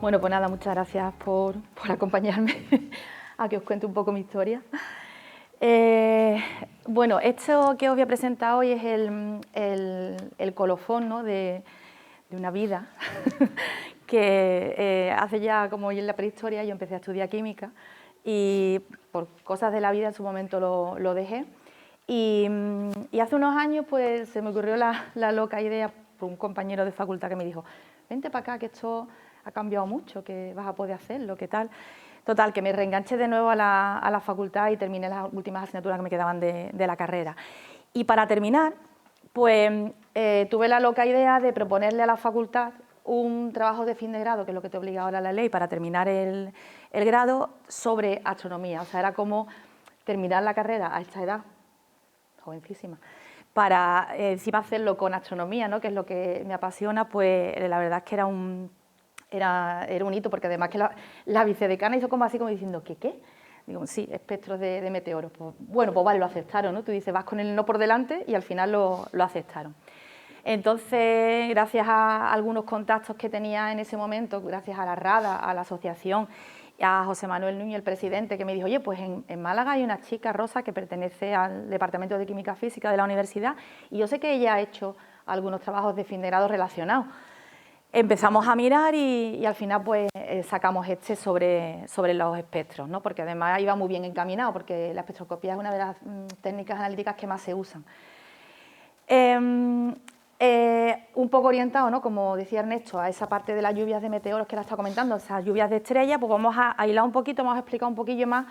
Bueno, pues nada, muchas gracias por acompañarme a que os cuente un poco mi historia. Bueno, esto que os voy a presentar hoy es el colofón, ¿no?, de una vida que hace ya, como en la prehistoria, yo empecé a estudiar química y por cosas de la vida en su momento lo dejé. Y hace unos años pues se me ocurrió la loca idea por un compañero de facultad que me dijo: vente para acá, que esto ha cambiado mucho, que vas a poder hacerlo, ¿qué tal? Total, que me reenganché de nuevo a la facultad y terminé las últimas asignaturas que me quedaban de la carrera. Y para terminar, pues tuve la loca idea de proponerle a la facultad un trabajo de fin de grado, que es lo que te obliga ahora la ley para terminar el grado, sobre astronomía. O sea, era como terminar la carrera a esta edad, jovencísima, para encima hacerlo con astronomía, ¿no?, que es lo que me apasiona. Pues la verdad es que era un hito, porque además que la vicedecana hizo como así, como diciendo, ¿qué? Digo, sí, espectros de meteoros. Pues, bueno, pues vale, lo aceptaron, ¿no? Tú dices, vas con el no por delante y al final lo aceptaron. Entonces, gracias a algunos contactos que tenía en ese momento, gracias a la RADA, a la asociación, a José Manuel Núñez, el presidente, que me dijo: oye, pues en Málaga hay una chica, Rosa, que pertenece al Departamento de Química Física de la universidad, y yo sé que ella ha hecho algunos trabajos de fin de grado relacionados. Empezamos a mirar y al final pues sacamos sobre los espectros, ¿no?, porque además iba muy bien encaminado, porque la espectroscopía es una de las técnicas analíticas que más se usan. Un poco orientado, ¿no?, como decía Ernesto, a esa parte de las lluvias de meteoros que la está comentando, esas lluvias de estrellas, pues vamos a hilar un poquito, vamos a explicar un poquillo más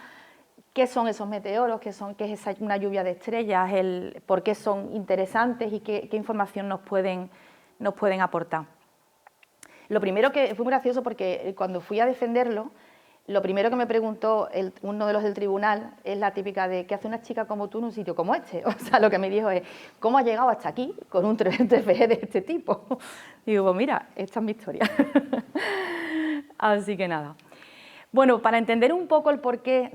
qué son esos meteoros, qué es una lluvia de estrellas, por qué son interesantes y qué información nos pueden aportar. Lo primero que fue muy gracioso, porque cuando fui a defenderlo, lo primero que me preguntó uno de los del tribunal es la típica de: ¿qué hace una chica como tú en un sitio como este? O sea, lo que me dijo es: ¿cómo has llegado hasta aquí con un TFG de este tipo? Digo, pues mira, esta es mi historia. Así que nada. Bueno, para entender un poco el por qué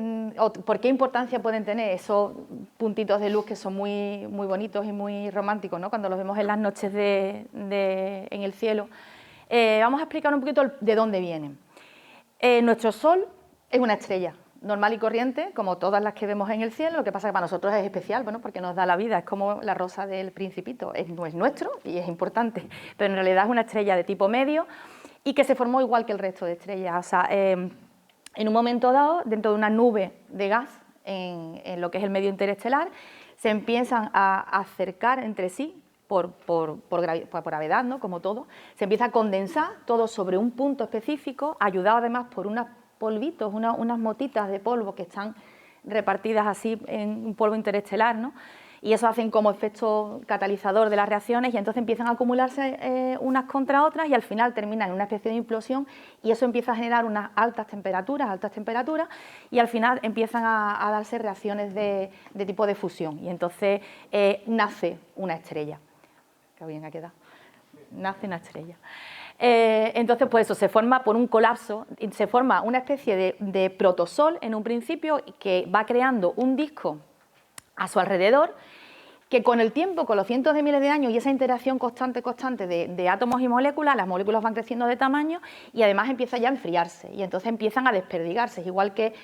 importancia pueden tener esos puntitos de luz que son muy, muy bonitos y muy románticos, ¿no?, cuando los vemos en las noches en el cielo, vamos a explicar un poquito de dónde vienen. Nuestro Sol es una estrella normal y corriente, como todas las que vemos en el cielo. Lo que pasa es que para nosotros es especial, bueno, porque nos da la vida, es como la rosa del Principito, no es nuestro y es importante, pero en realidad es una estrella de tipo medio y que se formó igual que el resto de estrellas. O sea, en un momento dado, dentro de una nube de gas, en lo que es el medio interestelar, se empiezan a acercar entre sí por gravedad, ¿no?, como todo, se empieza a condensar todo sobre un punto específico, ayudado además por unos polvitos, unas motitas de polvo que están repartidas así en un polvo interestelar, ¿no?, y eso hacen como efecto catalizador de las reacciones, y entonces empiezan a acumularse unas contra otras y al final terminan en una especie de implosión, y eso empieza a generar unas altas temperaturas, y al final empiezan a darse reacciones de tipo de fusión, y entonces nace una estrella. Qué bien ha quedado. Nace una estrella. Entonces, pues eso, se forma por un colapso, se forma una especie de protosol en un principio, que va creando un disco a su alrededor, que con el tiempo, con los cientos de miles de años y esa interacción constante de átomos y moléculas, las moléculas van creciendo de tamaño y además empieza ya a enfriarse, y entonces empiezan a desperdigarse, igual que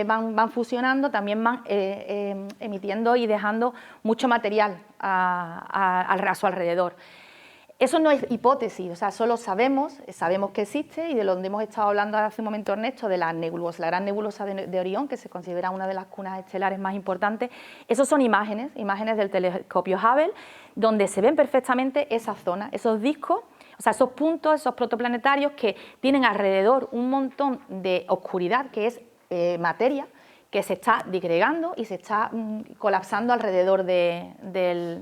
van fusionando, también van emitiendo y dejando mucho material a su alrededor. Eso no es hipótesis, o sea, solo sabemos que existe, y de donde hemos estado hablando hace un momento, Ernesto, de la nebulosa, la gran nebulosa de Orión, que se considera una de las cunas estelares más importantes. Esos son imágenes del telescopio Hubble, donde se ven perfectamente esa zona, esos discos, o sea, esos puntos, esos protoplanetarios que tienen alrededor un montón de oscuridad, que es materia, que se está disgregando y se está colapsando alrededor de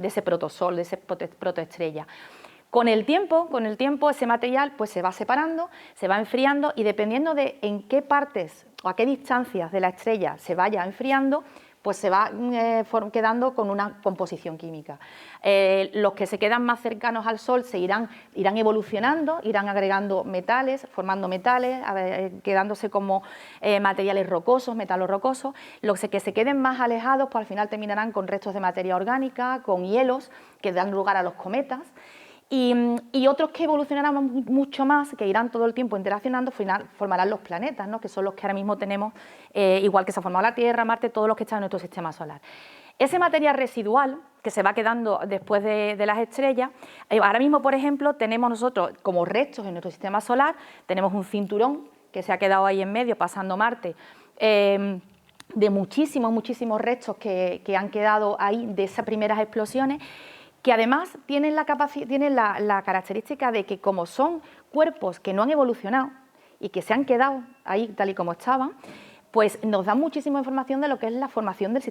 ese protosol, de esa protoestrella. Con el tiempo ese material pues se va separando, se va enfriando, y dependiendo de en qué partes o a qué distancias de la estrella se vaya enfriando, pues se va quedando con una composición química. Los que se quedan más cercanos al Sol irán evolucionando, irán agregando metales, formando metales, quedándose como materiales rocosos, metalos rocosos. Los que se queden más alejados, pues al final terminarán con restos de materia orgánica, con hielos que dan lugar a los cometas. Y otros que evolucionarán mucho más, que irán todo el tiempo interaccionando, formarán los planetas, ¿no? Que son los que ahora mismo tenemos, igual que se ha formado la Tierra, Marte, todos los que están en nuestro sistema solar. Ese material residual que se va quedando después de las estrellas, ahora mismo, por ejemplo, tenemos nosotros como restos en nuestro sistema solar, tenemos un cinturón que se ha quedado ahí en medio, pasando Marte, de muchísimos restos que han quedado ahí de esas primeras explosiones, que además tienen la característica de que, como son cuerpos que no han evolucionado y que se han quedado ahí tal y como estaban, pues nos dan muchísima información de lo que es la formación del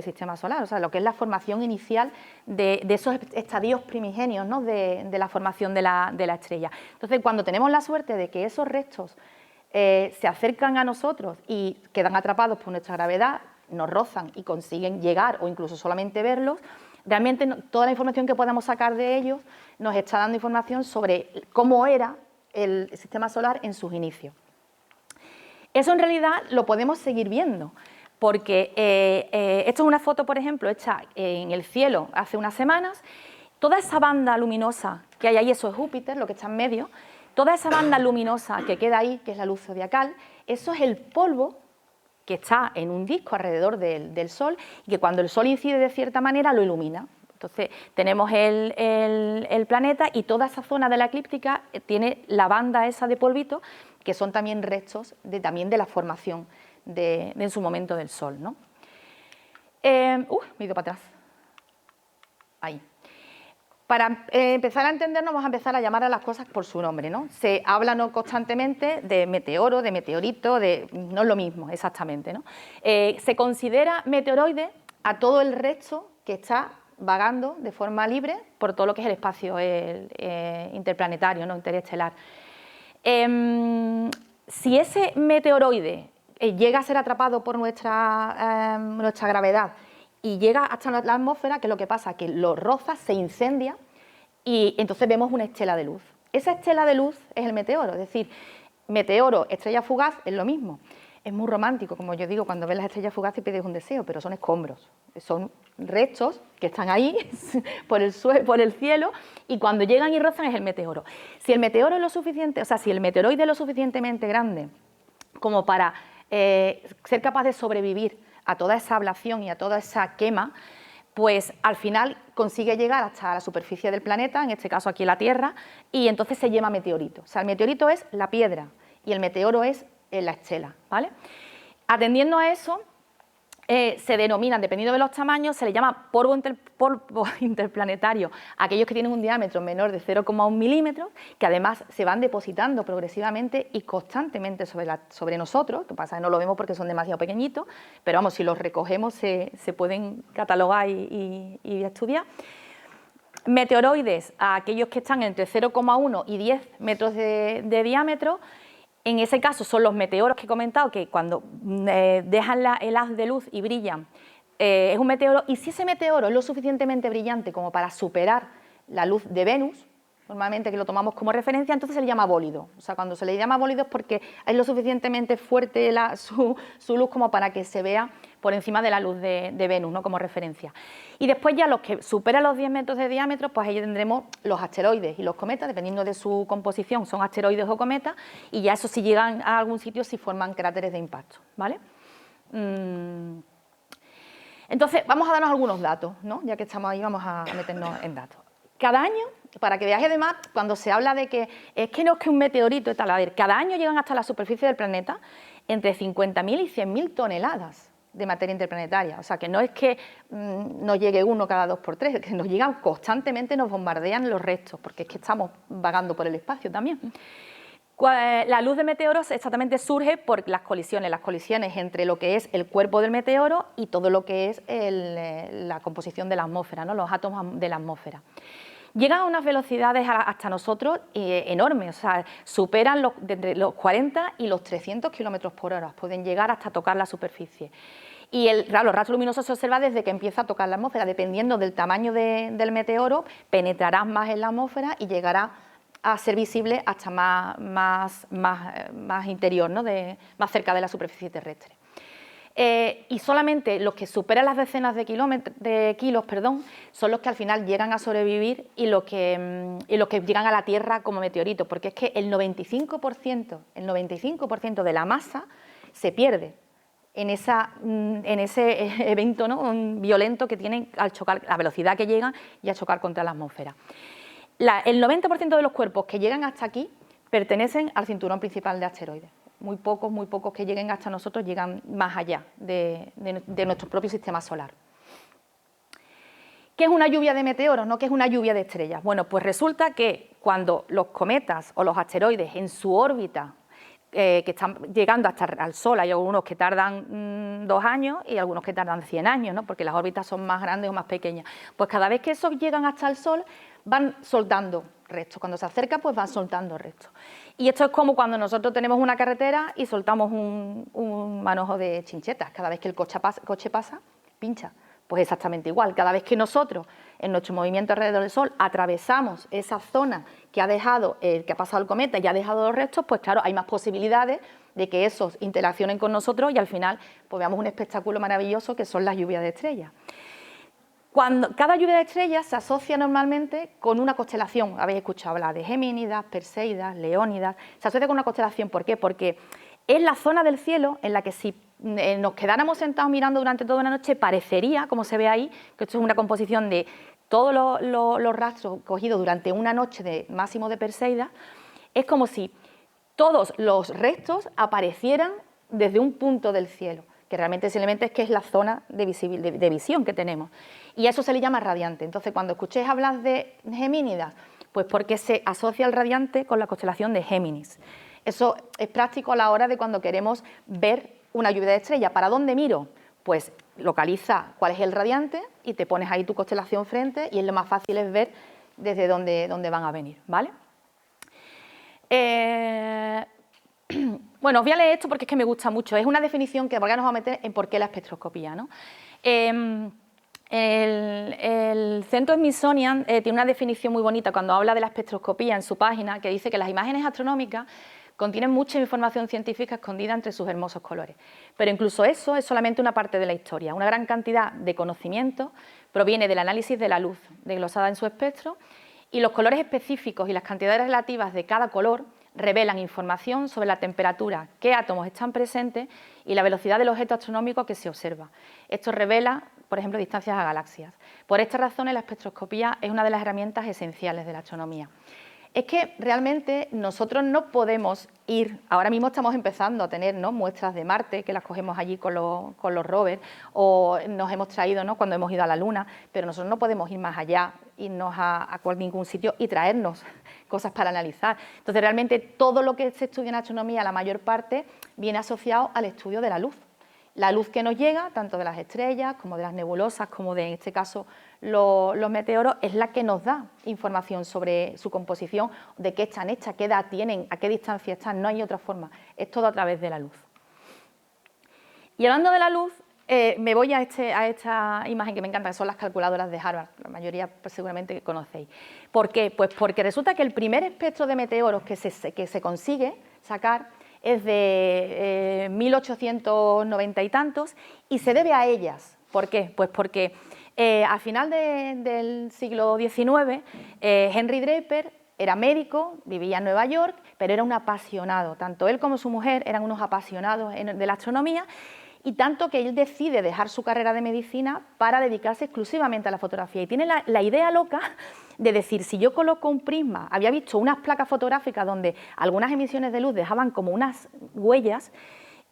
sistema solar, o sea, lo que es la formación inicial de esos estadios primigenios, ¿no? de la formación de la estrella. Entonces, cuando tenemos la suerte de que esos restos se acercan a nosotros y quedan atrapados por nuestra gravedad, nos rozan y consiguen llegar o incluso solamente verlos, realmente toda la información que podamos sacar de ellos nos está dando información sobre cómo era el sistema solar en sus inicios. Eso en realidad lo podemos seguir viendo, porque esto es una foto, por ejemplo, hecha en el cielo hace unas semanas. Toda esa banda luminosa que hay ahí, eso es Júpiter, lo que está en medio, toda esa banda luminosa que queda ahí, que es la luz zodiacal, eso es el polvo que está en un disco alrededor del Sol y que cuando el Sol incide de cierta manera lo ilumina. Entonces tenemos el planeta y toda esa zona de la eclíptica tiene la banda esa de polvito, que son también restos también de la formación en su momento del Sol, ¿no? Me he ido para atrás. Ahí. Para empezar a entendernos, vamos a empezar a llamar a las cosas por su nombre, ¿no? Se habla constantemente de meteoro, de meteorito, no es lo mismo exactamente, ¿no? Se considera meteoroide a todo el resto que está vagando de forma libre por todo lo que es el espacio interplanetario, ¿no? Interestelar. Si ese meteoroide llega a ser atrapado por nuestra gravedad y llega hasta la atmósfera, ¿qué es lo que pasa? Que lo roza, se incendia y entonces vemos una estela de luz. Esa estela de luz es el meteoro, es decir, meteoro, estrella fugaz es lo mismo. Es muy romántico, como yo digo, cuando ves las estrellas fugaces y pides un deseo, pero son escombros, son restos que están ahí por el cielo y cuando llegan y rozan es el meteoro. Si el meteoro es lo suficiente, o sea, si el meteoroide es lo suficientemente grande como para ser capaz de sobrevivir a toda esa ablación y a toda esa quema, pues al final consigue llegar hasta la superficie del planeta, en este caso aquí la Tierra, y entonces se llama meteorito. O sea, el meteorito es la piedra y el meteoro es la estela, ¿vale? Atendiendo a eso, se denominan, dependiendo de los tamaños, se le llama polvo interplanetario a aquellos que tienen un diámetro menor de 0,1 milímetros, que además se van depositando progresivamente y constantemente sobre nosotros, que pasa que no lo vemos porque son demasiado pequeñitos, pero vamos, si los recogemos se pueden catalogar y estudiar. Meteoroides a aquellos que están entre 0,1 y 10 metros de diámetro. En ese caso son los meteoros que he comentado, que cuando dejan el haz de luz y brillan, es un meteoro, y si ese meteoro es lo suficientemente brillante como para superar la luz de Venus, normalmente que lo tomamos como referencia, entonces se le llama bólido. O sea, cuando se le llama bólido es porque es lo suficientemente fuerte su luz como para que se vea por encima de la luz de Venus, ¿no? Como referencia. Y después ya los que superan los 10 metros de diámetro, pues ahí tendremos los asteroides y los cometas, dependiendo de su composición, son asteroides o cometas, y ya eso si llegan a algún sitio, si forman cráteres de impacto, ¿vale? Entonces, vamos a darnos algunos datos, ¿no? Ya que estamos ahí, vamos a meternos en datos. Cada año, para que veáis además, cuando se habla de que es que no es que un meteorito y tal, a ver, cada año llegan hasta la superficie del planeta entre 50.000 y 100.000 toneladas de materia interplanetaria. O sea, que no es que nos llegue uno cada 2 por 3, es que nos llegan constantemente, nos bombardean los restos, porque es que estamos vagando por el espacio también. La luz de meteoros exactamente surge por las colisiones entre lo que es el cuerpo del meteoro y todo lo que es la composición de la atmósfera, ¿no? Los átomos de la atmósfera. Llegan a unas velocidades hasta nosotros enormes, o sea, superan entre los 40 y los 300 kilómetros por hora, pueden llegar hasta tocar la superficie. Y claro, los rastros luminosos se observan desde que empieza a tocar la atmósfera, dependiendo del tamaño del meteoro, penetrará más en la atmósfera y llegará a ser visible hasta más interior, ¿no? Más cerca de la superficie terrestre. y solamente los que superan las decenas de kilos, son los que al final llegan a sobrevivir y los que llegan a la Tierra como meteoritos, porque es que el 95% de la masa se pierde en ese evento, ¿no?, violento que tienen al chocar, la velocidad que llegan y a chocar contra la atmósfera. El 90% de los cuerpos que llegan hasta aquí pertenecen al cinturón principal de asteroides. Muy pocos que lleguen hasta nosotros llegan más allá de nuestro propio sistema solar. ¿Qué es una lluvia de meteoros? ¿No? ¿Qué es una lluvia de estrellas? Bueno, pues resulta que cuando los cometas o los asteroides en su órbita, que están llegando hasta al Sol, hay algunos que tardan 2 años y algunos que tardan 100 años, ¿no?, porque las órbitas son más grandes o más pequeñas. Pues cada vez que esos llegan hasta el Sol, van soltando restos. Cuando se acercan, pues van soltando restos. Y esto es como cuando nosotros tenemos una carretera y soltamos un manojo de chinchetas. Cada vez que el coche pasa, pincha. Pues exactamente igual. Cada vez que nosotros, en nuestro movimiento alrededor del Sol, atravesamos esa zona que ha pasado el cometa y ha dejado los restos, pues claro, hay más posibilidades de que esos interaccionen con nosotros y al final pues veamos un espectáculo maravilloso que son las lluvias de estrellas. Cada lluvia de estrellas se asocia normalmente con una constelación. Habéis escuchado hablar de Gemínidas, Perseidas, Leónidas. Se asocia con una constelación. ¿Por qué? Porque es la zona del cielo en la que si nos quedáramos sentados mirando durante toda una noche, parecería, como se ve ahí, que esto es una composición de todos los rastros cogidos durante una noche de máximo de Perseidas, es como si todos los restos aparecieran desde un punto del cielo, que realmente simplemente es que es la zona de visión que tenemos. Y a eso se le llama radiante. Entonces, cuando escuchéis hablar de Gemínidas, pues porque se asocia el radiante con la constelación de Géminis. Eso es práctico a la hora de cuando queremos ver una lluvia de estrellas. ¿Para dónde miro? Pues localiza cuál es el radiante y te pones ahí tu constelación frente y es lo más fácil es ver desde dónde van a venir, ¿vale? Bueno, os voy a leer esto porque es que me gusta mucho. Es una definición que ahora nos va a meter en por qué la espectroscopía, ¿no? El Centro Smithsonian tiene una definición muy bonita cuando habla de la espectroscopía en su página, que dice que las imágenes astronómicas contienen mucha información científica escondida entre sus hermosos colores. Pero incluso eso es solamente una parte de la historia. Una gran cantidad de conocimiento proviene del análisis de la luz, desglosada en su espectro, y los colores específicos y las cantidades relativas de cada color revelan información sobre la temperatura, qué átomos están presentes y la velocidad del objeto astronómico que se observa. Esto revela, por ejemplo, distancias a galaxias. Por esta razón, la espectroscopía es una de las herramientas esenciales de la astronomía. Es que realmente nosotros no podemos ir, ahora mismo estamos empezando a tener, ¿no?, muestras de Marte, que las cogemos allí con los rovers, o nos hemos traído, ¿no?, cuando hemos ido a la Luna, pero nosotros no podemos ir más allá, irnos a ningún sitio y traernos cosas para analizar. Entonces, realmente todo lo que se estudia en astronomía, la mayor parte, viene asociado al estudio de la luz. La luz que nos llega, tanto de las estrellas como de las nebulosas, como de, en este caso, los meteoros, es la que nos da información sobre su composición, de qué están hechas, qué edad tienen, a qué distancia están, no hay otra forma, es todo a través de la luz. Y hablando de la luz, me voy a esta imagen que me encanta, que son las calculadoras de Harvard, la mayoría pues, seguramente conocéis. ¿Por qué? Pues porque resulta que el primer espectro de meteoros que se consigue sacar es de 1890 y tantos y se debe a ellas. ¿Por qué? Pues porque a final del siglo XIX Henry Draper era médico, vivía en Nueva York, pero era un apasionado. Tanto él como su mujer eran unos apasionados de la astronomía y tanto que él decide dejar su carrera de medicina para dedicarse exclusivamente a la fotografía. Y tiene la idea loca de decir, si yo coloco un prisma, había visto unas placas fotográficas donde algunas emisiones de luz dejaban como unas huellas,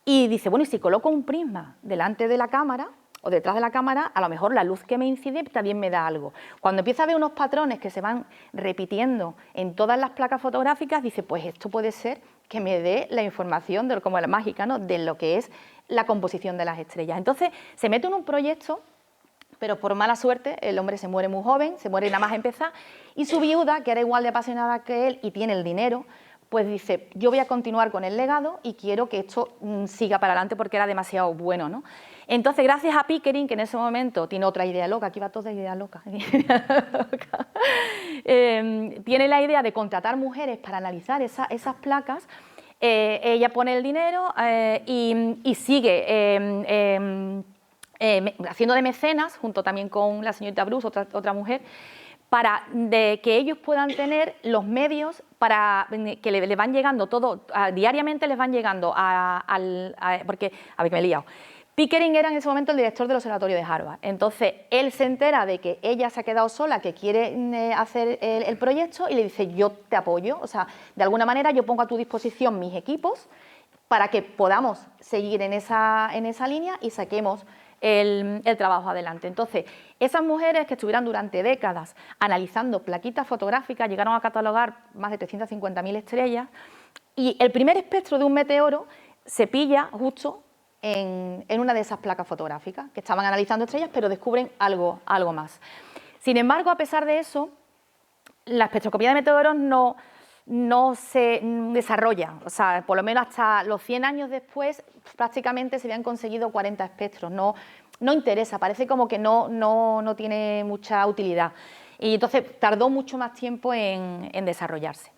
y dice, bueno, y si coloco un prisma delante de la cámara o detrás de la cámara, a lo mejor la luz que me incide también me da algo. Cuando empieza a ver unos patrones que se van repitiendo en todas las placas fotográficas, dice, pues esto puede ser que me dé la información, como la mágica, ¿no?, de lo que es la composición de las estrellas. Entonces, se mete en un proyecto, pero por mala suerte el hombre se muere muy joven, se muere nada más empezar, y su viuda, que era igual de apasionada que él y tiene el dinero, pues dice, yo voy a continuar con el legado y quiero que esto siga para adelante porque era demasiado bueno, ¿no? Entonces, gracias a Pickering, que en ese momento tiene otra idea loca, aquí va toda idea loca, tiene la idea de contratar mujeres para analizar esas placas. ella pone el dinero y sigue haciendo de mecenas, junto también con la señorita Bruce, otra mujer, para que ellos puedan tener los medios para que le van llegando todo, diariamente les van llegando porque, a ver que me he liado. Pickering era en ese momento el director del observatorio de Harvard. Entonces, él se entera de que ella se ha quedado sola, que quiere hacer el proyecto, y le dice, yo te apoyo, o sea, de alguna manera yo pongo a tu disposición mis equipos para que podamos seguir en esa línea y saquemos el trabajo adelante. Entonces, esas mujeres que estuvieran durante décadas analizando plaquitas fotográficas llegaron a catalogar más de 350.000 estrellas, y el primer espectro de un meteoro se pilla justo en una de esas placas fotográficas, que estaban analizando estrellas, pero descubren algo más. Sin embargo, a pesar de eso, la espectroscopía de meteoros no se desarrolla, o sea, por lo menos hasta los 100 años después prácticamente se habían conseguido 40 espectros, no interesa, parece como que no tiene mucha utilidad, y entonces tardó mucho más tiempo en desarrollarse.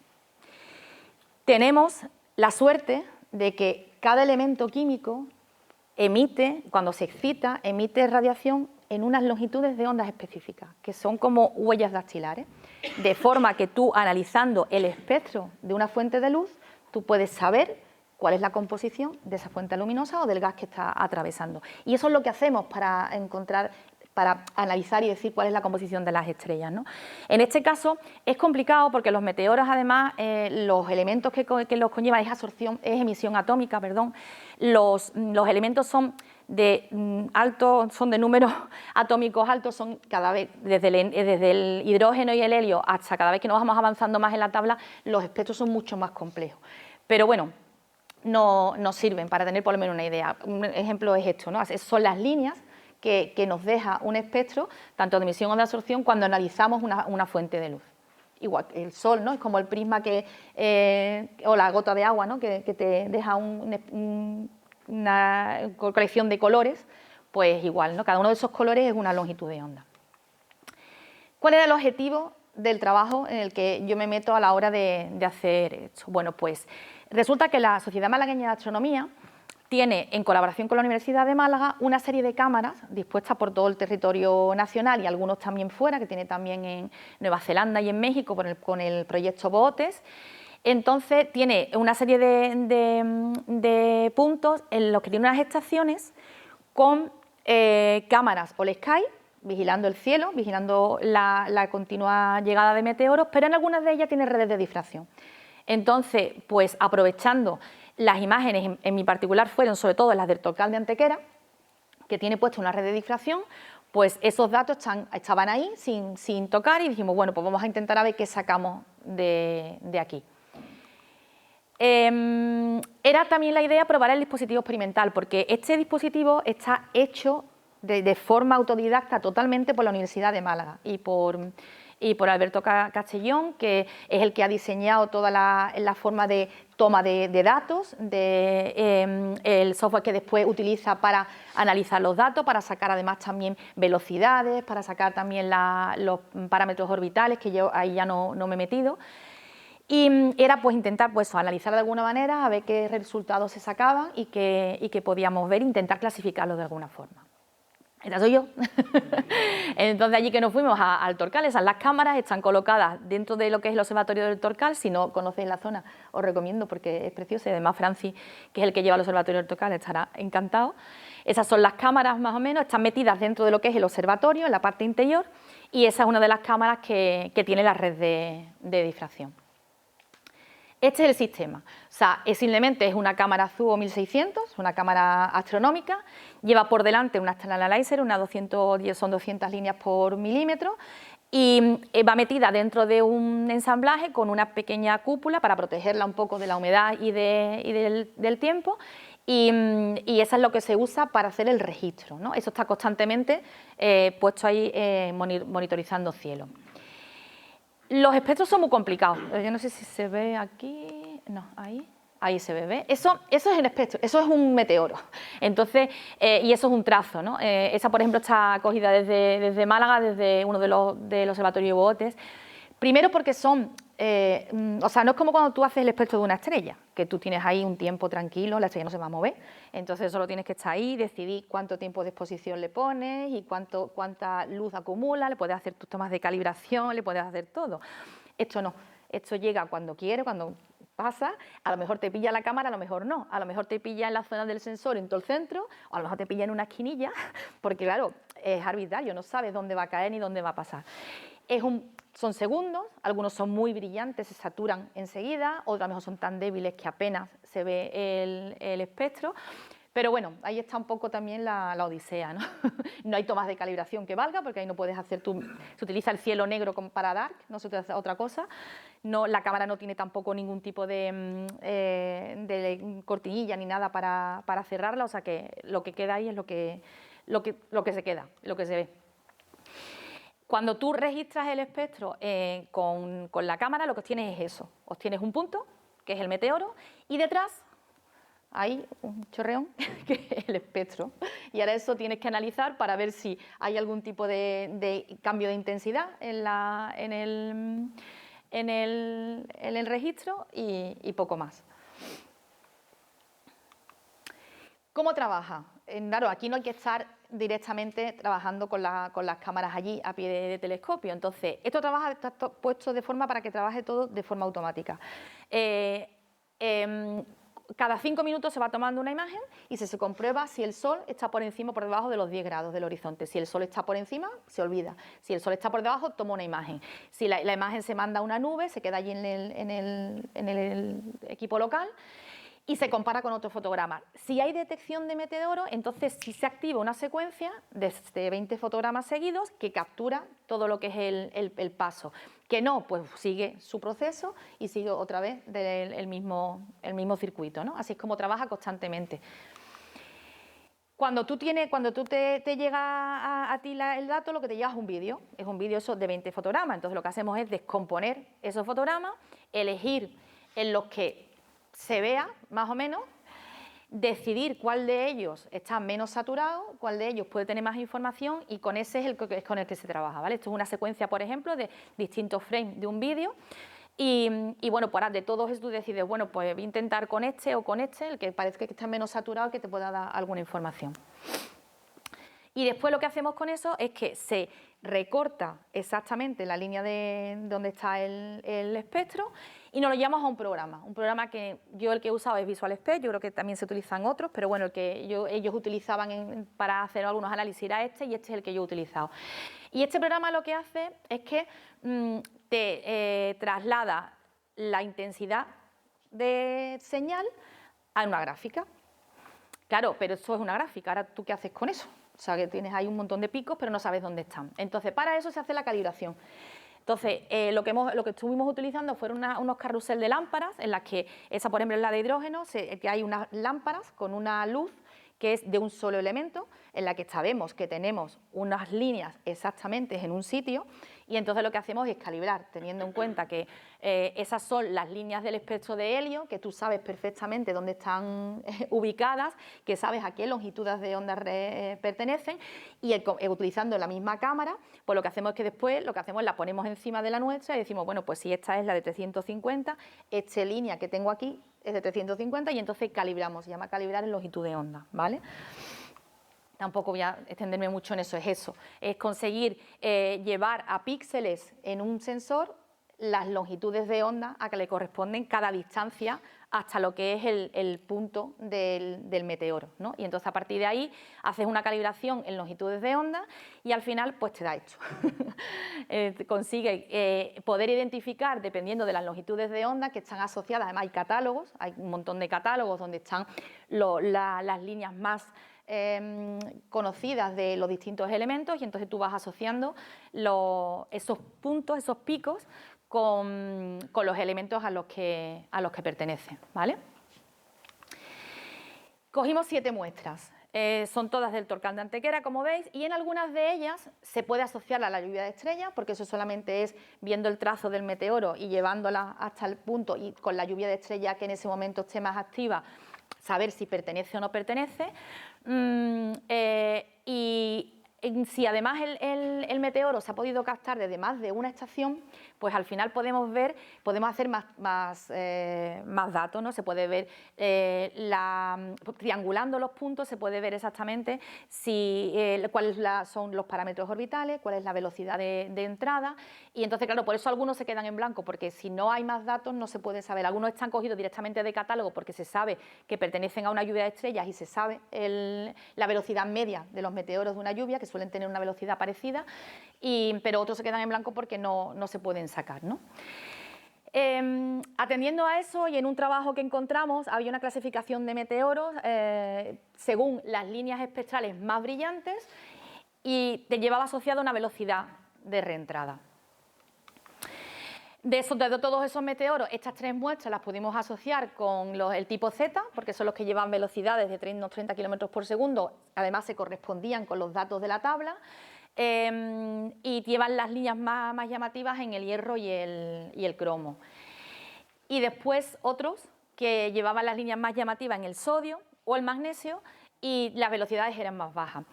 Tenemos la suerte de que cada elemento químico emite, cuando se excita, emite radiación en unas longitudes de ondas específicas, que son como huellas dactilares, de forma que tú, analizando el espectro de una fuente de luz, tú puedes saber cuál es la composición de esa fuente luminosa o del gas que está atravesando. Y eso es lo que hacemos para analizar y decir cuál es la composición de las estrellas, ¿no? En este caso es complicado porque los meteoros, además, los elementos que los conlleva es emisión atómica, perdón. Los elementos son de números atómicos altos, son cada vez, desde el hidrógeno y el helio hasta cada vez que nos vamos avanzando más en la tabla, los espectros son mucho más complejos. Pero bueno, nos sirven para tener por lo menos una idea. Un ejemplo es esto, ¿no? Son las líneas que nos deja un espectro, tanto de emisión o de absorción, cuando analizamos una fuente de luz. Igual que el sol, ¿no? Es como el prisma o la gota de agua, ¿no? que te deja una colección de colores, pues igual, ¿no? Cada uno de esos colores es una longitud de onda. ¿Cuál era el objetivo del trabajo en el que yo me meto a la hora de hacer esto? Bueno, pues resulta que la Sociedad Malagueña de Astronomía tiene, en colaboración con la Universidad de Málaga, una serie de cámaras dispuestas por todo el territorio nacional y algunos también fuera, que tiene también en Nueva Zelanda y en México con el proyecto BOOTES. Entonces tiene una serie de puntos en los que tiene unas estaciones con cámaras all sky, vigilando el cielo, vigilando la continua llegada de meteoros, pero en algunas de ellas tiene redes de difracción. Entonces, pues aprovechando las imágenes, en mi particular fueron sobre todo las del Torcal de Antequera, que tiene puesto una red de difracción, pues esos datos estaban ahí sin tocar y dijimos, bueno, pues vamos a intentar a ver qué sacamos de aquí. Era también la idea probar el dispositivo experimental, porque este dispositivo está hecho de forma autodidacta totalmente por la Universidad de Málaga y por Alberto Castellón, que es el que ha diseñado toda la forma de toma de datos, el software que después utiliza para analizar los datos, para sacar además también velocidades, para sacar también los parámetros orbitales, que yo ahí ya no me he metido. Y era pues intentar pues analizar de alguna manera, a ver qué resultados se sacaban y qué podíamos ver, intentar clasificarlos de alguna forma. Esa soy yo. Entonces allí que nos fuimos al Torcal, esas las cámaras están colocadas dentro de lo que es el observatorio del Torcal. Si no conocéis la zona os recomiendo porque es precioso, y además Francis, que es el que lleva el observatorio del Torcal, estará encantado. Esas son las cámaras más o menos, están metidas dentro de lo que es el observatorio, en la parte interior, y esa es una de las cámaras que tiene la red de difracción. Este es el sistema, o sea, simplemente es una cámara Zuo 1600, una cámara astronómica, lleva por delante una External Analyzer, son 200 líneas por milímetro, y va metida dentro de un ensamblaje con una pequeña cúpula para protegerla un poco de la humedad y del tiempo, y eso es lo que se usa para hacer el registro, ¿no? Eso está constantemente puesto ahí monitorizando cielo. Los espectros son muy complicados. Yo no sé si se ve aquí. No, ahí se ve. Eso es el espectro, eso es un meteoro. Entonces, y eso es un trazo, ¿no? Esa, por ejemplo, está cogida desde Málaga, desde uno de los observatorios BOOTES. Primero porque son O sea, no es como cuando tú haces el espectro de una estrella, que tú tienes ahí un tiempo tranquilo, la estrella no se va a mover, entonces solo tienes que estar ahí, decidir cuánto tiempo de exposición le pones y cuánta luz acumula, le puedes hacer tus tomas de calibración, le puedes hacer todo. Esto no, esto llega cuando quiere, cuando pasa, a lo mejor te pilla la cámara, a lo mejor no, a lo mejor te pilla en la zona del sensor, en todo el centro, o a lo mejor te pilla en una esquinilla, porque claro, es arbitrario, no sabes dónde va a caer ni dónde va a pasar. Son segundos, algunos son muy brillantes, se saturan enseguida, otros a lo mejor son tan débiles que apenas se ve el espectro. Pero bueno, ahí está un poco también la odisea, ¿no? No hay tomas de calibración que valga, porque ahí no puedes hacer se utiliza el cielo negro para dark, no se utiliza otra cosa. No, la cámara no tiene tampoco ningún tipo de cortinilla ni nada para cerrarla, o sea que lo que queda ahí es lo que se queda, lo que se ve. Cuando tú registras el espectro con la cámara, lo que obtienes es eso. Obtienes un punto, que es el meteoro, y detrás hay un chorreón, que es el espectro. Y ahora eso tienes que analizar para ver si hay algún tipo de cambio de intensidad en el registro y poco más. ¿Cómo trabaja? Claro, aquí no hay que estar directamente trabajando con las cámaras allí a pie de telescopio. Entonces, está puesto de forma para que trabaje todo de forma automática. Cada 5 minutos se va tomando una imagen y se comprueba si el Sol está por encima o por debajo de los 10 grados del horizonte. Si el Sol está por encima, se olvida. Si el Sol está por debajo, toma una imagen. Si la imagen se manda a una nube, se queda allí en el equipo local y se compara con otro fotograma. Si hay detección de meteoro, entonces sí se activa una secuencia de 20 fotogramas seguidos que captura todo lo que es el paso. Que no, pues sigue su proceso y sigue otra vez el mismo circuito, ¿no? Así es como trabaja constantemente. Cuando tú te llega a ti el dato, lo que te llega es un vídeo. Es un vídeo de 20 fotogramas. Entonces lo que hacemos es descomponer esos fotogramas, elegir en los que se vea más o menos, decidir cuál de ellos está menos saturado, cuál de ellos puede tener más información y con ese es con el que se trabaja, ¿vale? Esto es una secuencia, por ejemplo, de distintos frames de un vídeo y bueno, pues de todos tú decides, bueno, pues voy a intentar con este o con este, el que parezca que está menos saturado, que te pueda dar alguna información. Y después lo que hacemos con eso es que se recorta exactamente la línea de donde está el espectro y nos lo llevamos a un programa que el que he usado es Visual Spec, yo creo que también se utilizan otros, pero bueno, el que ellos utilizaban para hacer algunos análisis era y este es el que yo he utilizado. Y este programa lo que hace es que te traslada la intensidad de señal a una gráfica. Claro, pero eso es una gráfica, ahora ¿tú qué haces con eso? O sea, que tienes ahí un montón de picos, pero no sabes dónde están. Entonces, para eso se hace la calibración. Entonces, lo que estuvimos utilizando fueron unos carrusel de lámparas, en las que, esa por ejemplo es la de hidrógeno, que hay unas lámparas con una luz que es de un solo elemento, en la que sabemos que tenemos unas líneas exactamente en un sitio y entonces lo que hacemos es calibrar, teniendo en cuenta que esas son las líneas del espectro de helio, que tú sabes perfectamente dónde están ubicadas, que sabes a qué longitudes de onda pertenecen y utilizando la misma cámara, pues lo que hacemos es que después la ponemos encima de la nuestra y decimos, bueno, pues si esta es la de 350, esta línea que tengo aquí es de 350 y entonces calibramos, se llama calibrar en longitud de onda, ¿vale? Tampoco voy a extenderme mucho en eso, es conseguir llevar a píxeles en un sensor las longitudes de onda a que le corresponden cada distancia hasta lo que es el punto del meteoro, ¿no? Y entonces a partir de ahí haces una calibración en longitudes de onda y al final pues te da esto. Consigue poder identificar, dependiendo de las longitudes de onda que están asociadas, además hay catálogos, hay un montón de catálogos donde están las líneas más conocidas de los distintos elementos y entonces tú vas asociando esos puntos, esos picos con los elementos a los que pertenecen, ¿vale? Cogimos 7 muestras, son todas del Torcal de Antequera, como veis, y en algunas de ellas se puede asociar a la lluvia de estrellas, porque eso solamente es viendo el trazo del meteoro y llevándola hasta el punto y con la lluvia de estrellas que en ese momento esté más activa, saber si pertenece o no pertenece. Y Si además el meteoro se ha podido captar desde más de una estación, pues al final podemos hacer más datos, ¿no? Se puede ver, triangulando los puntos, se puede ver exactamente cuáles son los parámetros orbitales, cuál es la velocidad de entrada, y entonces, claro, por eso algunos se quedan en blanco, porque si no hay más datos no se puede saber. Algunos están cogidos directamente de catálogo porque se sabe que pertenecen a una lluvia de estrellas y se sabe la velocidad media de los meteoros de una lluvia, que suelen tener una velocidad parecida, pero otros se quedan en blanco porque no se pueden sacar, ¿no? Atendiendo a eso, y en un trabajo que encontramos, había una clasificación de meteoros según las líneas espectrales más brillantes y te llevaba asociado una velocidad de reentrada. De todos esos meteoros, estas 3 muestras las pudimos asociar con el tipo Z, porque son los que llevan velocidades de unos 30 km por segundo, además se correspondían con los datos de la tabla, y llevan las líneas más llamativas en el hierro y el cromo. Y después otros que llevaban las líneas más llamativas en el sodio o el magnesio, y las velocidades eran más bajas.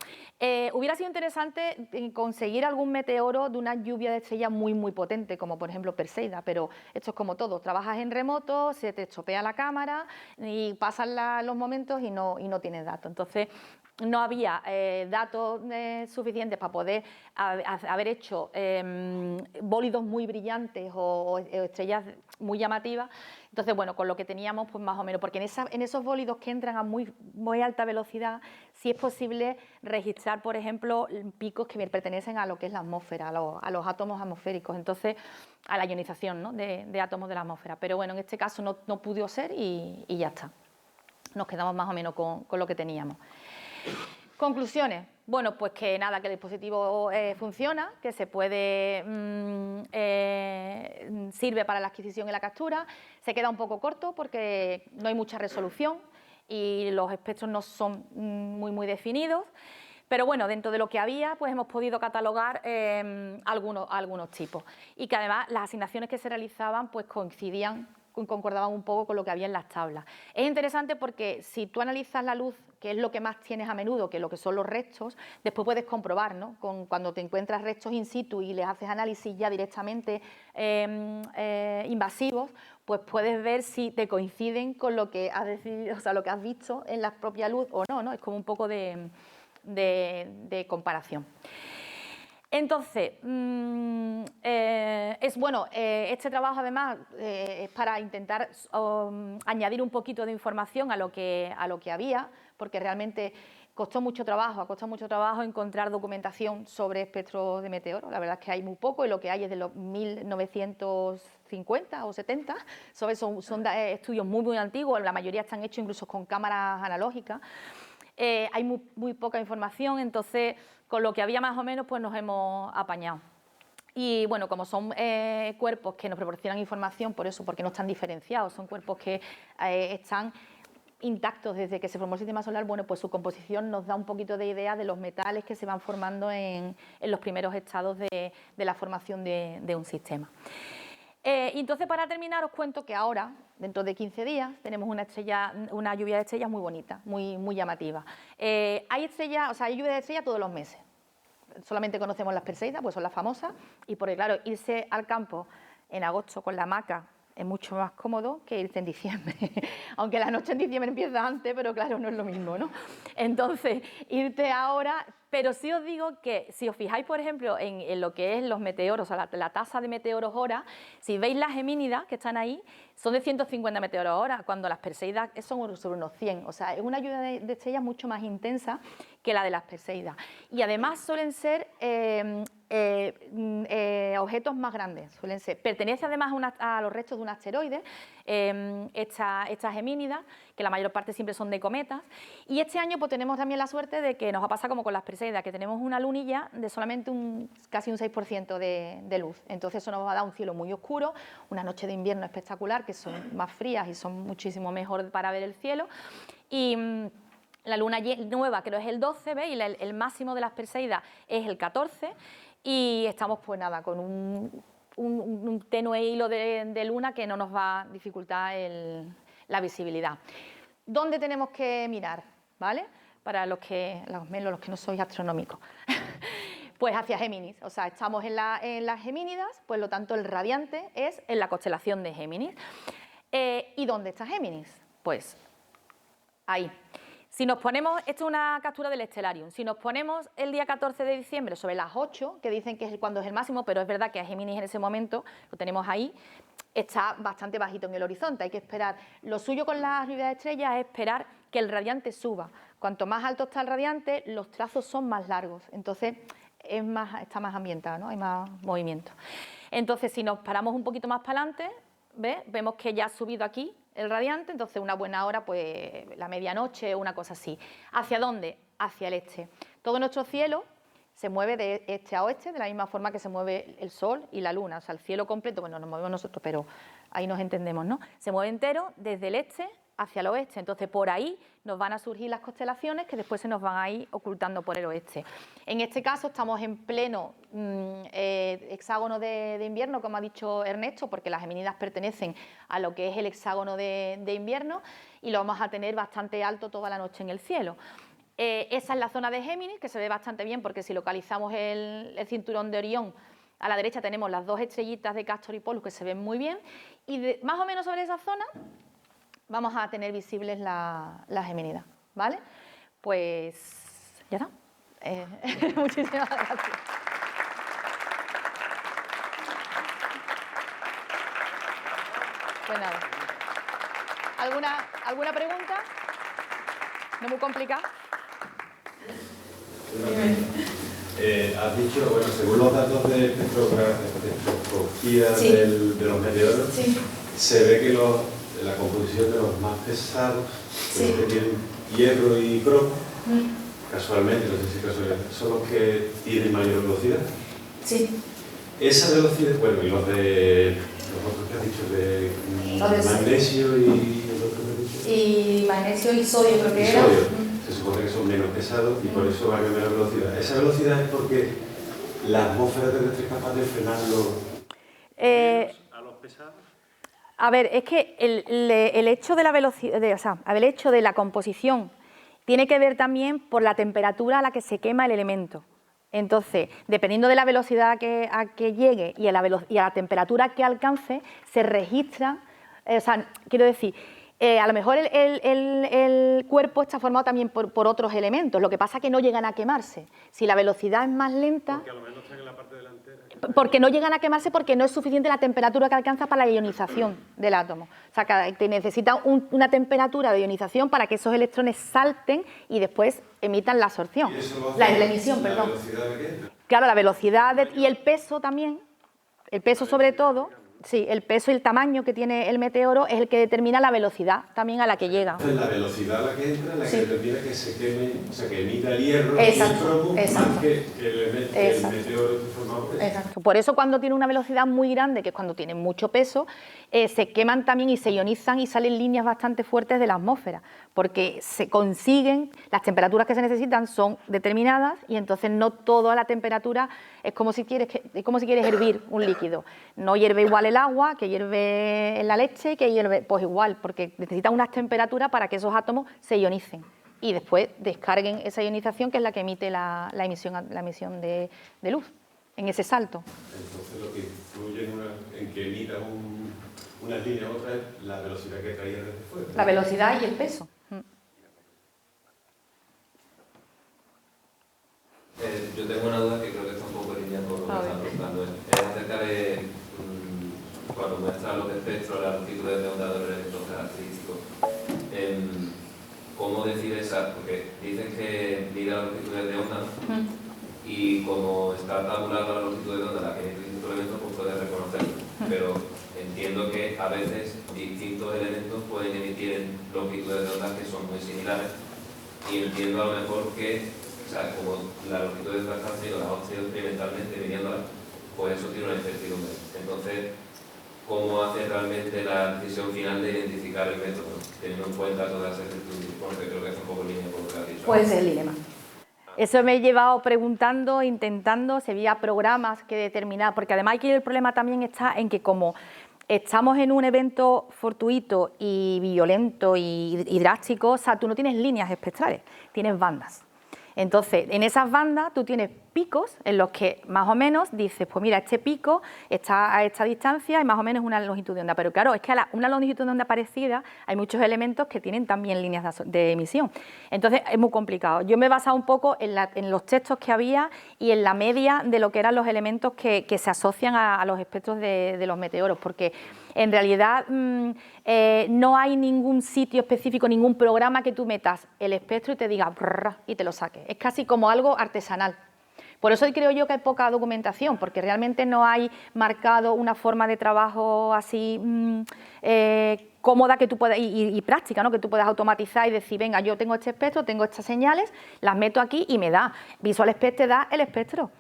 Hubiera sido interesante conseguir algún meteoro de una lluvia de estrellas muy potente, como por ejemplo Perseida, pero esto es como todo, trabajas en remoto, se te estropea la cámara y pasan los momentos y no tienes datos. Entonces no había datos suficientes para poder haber hecho bólidos muy brillantes o estrellas muy llamativas. Entonces, bueno, con lo que teníamos, pues más o menos, porque en esos bólidos que entran a muy alta velocidad, sí es posible registrar, por ejemplo, picos que pertenecen a lo que es la atmósfera, a los átomos atmosféricos, entonces a la ionización, ¿no?, de átomos de la atmósfera. Pero bueno, en este caso no pudo ser y ya está. Nos quedamos más o menos con lo que teníamos. Conclusiones. Bueno, pues que nada, que el dispositivo funciona, que se puede sirve para la adquisición y la captura. Se queda un poco corto porque no hay mucha resolución y los espectros no son muy definidos. Pero bueno, dentro de lo que había, pues hemos podido catalogar algunos tipos. Y que además las asignaciones que se realizaban pues concordaban un poco con lo que había en las tablas. Es interesante porque si tú analizas la luz, que es lo que más tienes a menudo, que lo que son los restos, después puedes comprobar, ¿no?, cuando te encuentras restos in situ y les haces análisis ya directamente invasivos, pues puedes ver si te coinciden con lo que has decidido, o sea, lo que has visto en la propia luz o no, ¿no? Es como un poco de comparación. Entonces, este trabajo además es para intentar añadir un poquito de información a lo que había, porque realmente ha costado mucho trabajo encontrar documentación sobre espectros de meteoros. La verdad es que hay muy poco y lo que hay es de los 1950 o 70, son estudios muy antiguos, la mayoría están hechos incluso con cámaras analógicas. Hay muy poca información, entonces con lo que había más o menos pues nos hemos apañado. Y bueno, como son cuerpos que nos proporcionan información, por eso, porque no están diferenciados, son cuerpos que están intactos desde que se formó el sistema solar, bueno, pues su composición nos da un poquito de idea de los metales que se van formando en los primeros estados de la formación de un sistema. Y entonces, para terminar, os cuento que ahora, dentro de 15 días, tenemos una lluvia de estrellas muy bonita, muy llamativa. Hay lluvia de estrellas todos los meses. Solamente conocemos las Perseidas, pues son las famosas, y porque claro, irse al campo en agosto con la hamaca es mucho más cómodo que irse en diciembre. Aunque la noche en diciembre empieza antes, pero claro, no es lo mismo, ¿no? Entonces, irte ahora. Pero sí os digo que si os fijáis, por ejemplo, en lo que es los meteoros, o sea, la tasa de meteoros hora, si veis las gemínidas que están ahí, son de 150 meteoros hora, cuando las Perseidas son sobre unos 100. O sea, es una lluvia de estrellas mucho más intensa que la de las Perseidas. Y además suelen ser objetos más grandes, pertenece además a los restos de un asteroide, estas gemínidas, que la mayor parte siempre son de cometas, y este año pues tenemos también la suerte de que nos va a pasar como con las Perseidas, que tenemos una lunilla de solamente casi un 6% de luz, entonces eso nos va a dar un cielo muy oscuro, una noche de invierno espectacular, que son más frías y son muchísimo mejor para ver el cielo, y la luna nueva creo es el 12, ¿veis? El máximo de las Perseidas es el 14, y estamos pues nada, con un tenue hilo de luna que no nos va a dificultar la visibilidad. ¿Dónde tenemos que mirar? ¿Vale? para los que no sois astronómicos. Pues hacia Géminis, o sea, estamos en las Gemínidas, pues lo tanto el radiante es en la constelación de Géminis. ¿Y dónde está Géminis? Pues ahí. Si nos ponemos, esto es una captura del Stellarium, si nos ponemos el día 14 de diciembre sobre las 8, que dicen que es cuando es el máximo, pero es verdad que a Géminis en ese momento, lo tenemos ahí, está bastante bajito en el horizonte, hay que esperar. Lo suyo con las lluvia de estrellas es esperar que el radiante suba. Cuanto más alto está el radiante, los trazos son más largos, entonces está más ambientado, ¿no? Hay más movimiento. Entonces, si nos paramos un poquito más para adelante, vemos que ya ha subido aquí el radiante, entonces una buena hora, pues la medianoche o una cosa así. ¿Hacia dónde? Hacia el este. Todo nuestro cielo se mueve de este a oeste, de la misma forma que se mueve el Sol y la Luna. O sea, el cielo completo, bueno, nos movemos nosotros, pero ahí nos entendemos, ¿no? Se mueve entero desde el este hacia el oeste. Entonces, por ahí nos van a surgir las constelaciones que después se nos van a ir ocultando por el oeste. En este caso estamos en pleno hexágono de invierno, como ha dicho Ernesto, porque las Gemínidas pertenecen a lo que es el hexágono de invierno y lo vamos a tener bastante alto toda la noche en el cielo. Esa es la zona de Géminis, que se ve bastante bien porque si localizamos el cinturón de Orión, a la derecha tenemos las dos estrellitas de Cástor y Pólux que se ven muy bien y más o menos sobre esa zona vamos a tener visibles las Gemínidas, ¿vale? Pues ya está. Muchísimas gracias. Pues nada. ¿Alguna pregunta? ¿No muy complicada? Has dicho, bueno, según los datos de espectroscopía de los meteoros, se ve que la composición de los más pesados, los que tienen hierro y cromo, casualmente, no sé si casualmente, son los que tienen mayor velocidad. Sí. Esa velocidad, bueno, y los otros que has dicho, de magnesio y el otro que has dicho. Y magnesio y sodio, creo que era. Se supone que son menos pesados y por eso van a menos velocidad. ¿Esa velocidad es porque la atmósfera terrestre es capaz de frenarlo a los pesados? A ver, es que el hecho de la velocidad, el hecho de la composición tiene que ver también por la temperatura a la que se quema el elemento. Entonces, dependiendo de la velocidad a que llegue y a la temperatura que alcance, se registra, quiero decir, a lo mejor el cuerpo está formado también por otros elementos, lo que pasa es que no llegan a quemarse. Si la velocidad es más lenta... Porque a lo mejor están en la parte delantera. Porque no llegan a quemarse porque no es suficiente la temperatura que alcanza para la ionización del átomo. O sea, que necesita una temperatura de ionización para que esos electrones salten y después emitan la absorción. ¿Y eso lo hace La emisión, perdón. ¿Velocidad de qué? Claro, la velocidad y el peso también, el peso sobre todo, sí, el peso y el tamaño que tiene el meteoro es el que determina la velocidad también a la que llega. Entonces, la velocidad a la que entra, la que determina que se queme, o sea, que emita el hierro Exacto, y el cromo, más que el meteoro formado por eso. Exacto. Por eso cuando tiene una velocidad muy grande, que es cuando tiene mucho peso, se queman también y se ionizan y salen líneas bastante fuertes de la atmósfera, porque se consiguen, las temperaturas que se necesitan son determinadas y entonces no toda la temperatura es como si quieres hervir un líquido. No hierve igual el agua que hierve en la leche, que hierve, pues igual, porque necesita unas temperaturas para que esos átomos se ionicen y después descarguen esa ionización que es la que emite la emisión de luz en ese salto. Entonces lo que influye en que emita unas líneas u otras es la velocidad que traía desde fuera. La velocidad y el peso. Yo tengo una duda que creo que está un poco en línea con lo que están preguntando. Es acerca de cuando muestran los espectros, las longitudes de onda de los elementos característicos. ¿Cómo decir esa? Porque dicen que mide las longitudes de onda y como está tabulada la longitud de onda la que emite distintos elementos, pues puede reconocerlo. Pero entiendo que a veces distintos elementos pueden emitir longitudes de onda que son muy similares y entiendo a lo mejor que, o sea, como la longitud de onda están siendo las han sido experimentalmente midiéndolas, pues eso tiene una incertidumbre. Entonces, ¿cómo hace realmente la decisión final de identificar el método, teniendo en cuenta todas esas incertidumbres? Porque creo que es un poco en línea con lo que has dicho. Pues el dilema. Eso me he llevado preguntando, intentando, si había programas que determinaban, porque además aquí el problema también está en que como estamos en un evento fortuito y violento y drástico, o sea, tú no tienes líneas espectrales, tienes bandas. Entonces, en esas bandas tú tienes picos en los que más o menos dices, pues mira, este pico está a esta distancia y más o menos una longitud de onda. Pero claro, es que a una longitud de onda parecida hay muchos elementos que tienen también líneas de emisión. Entonces, es muy complicado. Yo me he basado un poco en los textos que había y en la media de lo que eran los elementos que se asocian a los espectros de los meteoros, porque en realidad no hay ningún sitio específico, ningún programa que tú metas el espectro y te diga brrr, y te lo saque. Es casi como algo artesanal. Por eso creo yo que hay poca documentación, porque realmente no hay marcado una forma de trabajo así cómoda que tú puedas, y práctica, ¿no? Que tú puedas automatizar y decir, venga, yo tengo este espectro, tengo estas señales, las meto aquí y me da. Visual Spec te da el espectro,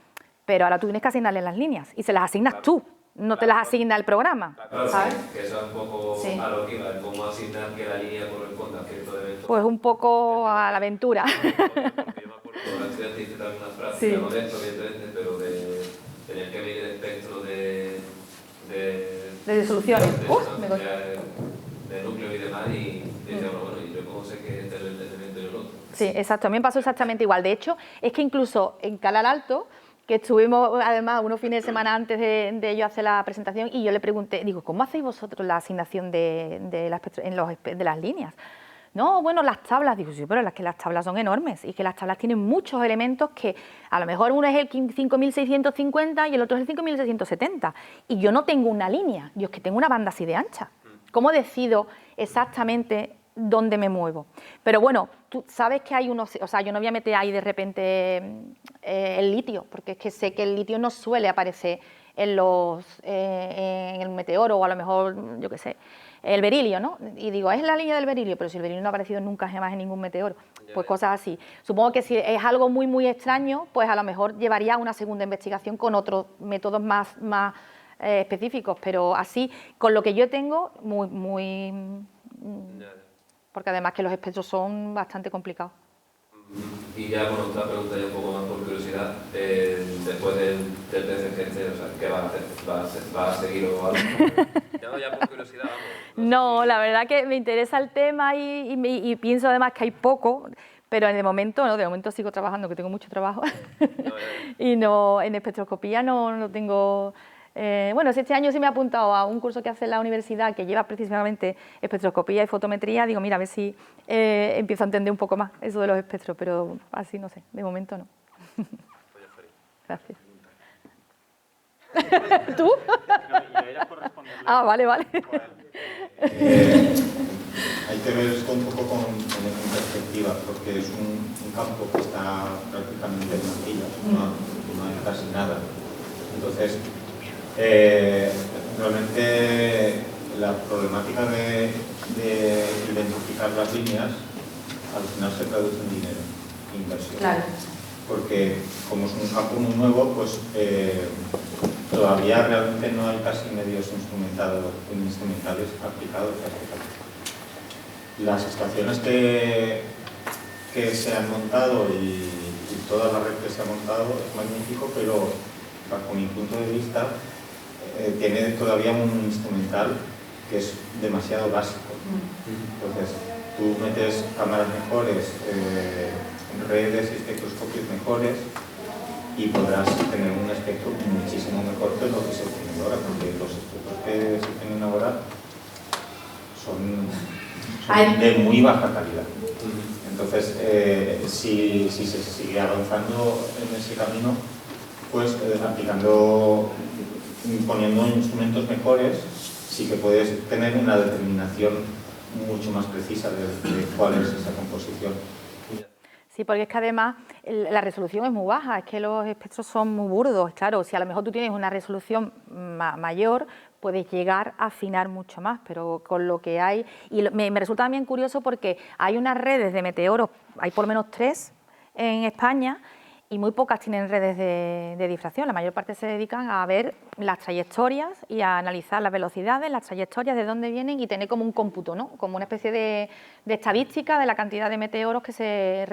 pero ahora tú tienes que asignarle las líneas y se las asignas tú. No te las asigna el programa, claro, ¿sabes? Que eso es un poco sí. a lo que iba, cómo asignar que la línea corresponda a cierto evento. Pues un poco a la aventura. Porque yo me acuerdo que el accidente hice también una práctica, sí. no de esto, evidentemente, pero de tener que medir el espectro de resoluciones. De núcleo y demás, y decía, bueno, y yo cómo sé que este es el elemento y el otro. Sí, exacto, a mí me pasó exactamente igual. De hecho, es que incluso en Calar Alto, que estuvimos además unos fines de semana antes de yo hacer la presentación, y yo le pregunté, digo, ¿cómo hacéis vosotros la asignación de las líneas? No, bueno, las tablas, digo, sí, pero las tablas son enormes y que las tablas tienen muchos elementos que a lo mejor uno es el 5650 y el otro es el 5670 y yo no tengo una línea, yo es que tengo una banda así de ancha. ¿Cómo decido exactamente dónde me muevo? Pero bueno, tú sabes que hay unos, o sea, yo no voy a meter ahí de repente el litio, porque es que sé que el litio no suele aparecer en el meteoro o a lo mejor, yo qué sé, el berilio, ¿no? Y digo, es la línea del berilio, pero si el berilio no ha aparecido nunca jamás en ningún meteoro, pues cosas así. Supongo que si es algo muy, muy extraño, pues a lo mejor llevaría a una segunda investigación con otros métodos más específicos, pero así, con lo que yo tengo, porque además que los espectros son bastante complicados. Y ya, bueno, otra pregunta ya un poco más por curiosidad, después del PCGC, o sea, ¿qué vas a hacer? ¿Vas a seguir o algo? Ya por curiosidad, vamos. No, la verdad que me interesa el tema y pienso además que hay poco, pero de momento sigo trabajando, que tengo mucho trabajo, y no, en espectroscopía no tengo... bueno, este año sí me he apuntado a un curso que hace la universidad que lleva precisamente espectroscopía y fotometría. Digo, mira, a ver si empiezo a entender un poco más eso de los espectros, pero así no sé, de momento no. Gracias. ¿Tú? No, era por responderle. Ah, vale. Hay que ver esto un poco en perspectiva, porque es un campo que está prácticamente en mantillas, no hay casi nada. Entonces, realmente la problemática de identificar las líneas al final se traduce en dinero, inversión. Claro. Porque como es un campo muy nuevo, pues todavía realmente no hay casi medios instrumentales aplicados a este campo. Las estaciones que se han montado y toda la red que se ha montado es magnífico, pero bajo mi punto de vista tiene todavía un instrumental que es demasiado básico. Entonces, tú metes cámaras mejores, redes y espectroscopios mejores y podrás tener un espectro muchísimo mejor que lo que se tiene ahora, porque los espectros que se tienen ahora son de muy baja calidad. Entonces, si se sigue avanzando en ese camino, pues poniendo instrumentos mejores, sí que puedes tener una determinación mucho más precisa de cuál es esa composición. Sí, porque es que además la resolución es muy baja, es que los espectros son muy burdos. Claro, si a lo mejor tú tienes una resolución mayor, puedes llegar a afinar mucho más, pero con lo que hay... Y me resulta también curioso porque hay unas redes de meteoros, hay por lo menos 3 en España, y muy pocas tienen redes de difracción. La mayor parte se dedican a ver las trayectorias y a analizar las velocidades, las trayectorias, de dónde vienen y tener como un cómputo, ¿no? Como una especie de estadística de la cantidad de meteoros que se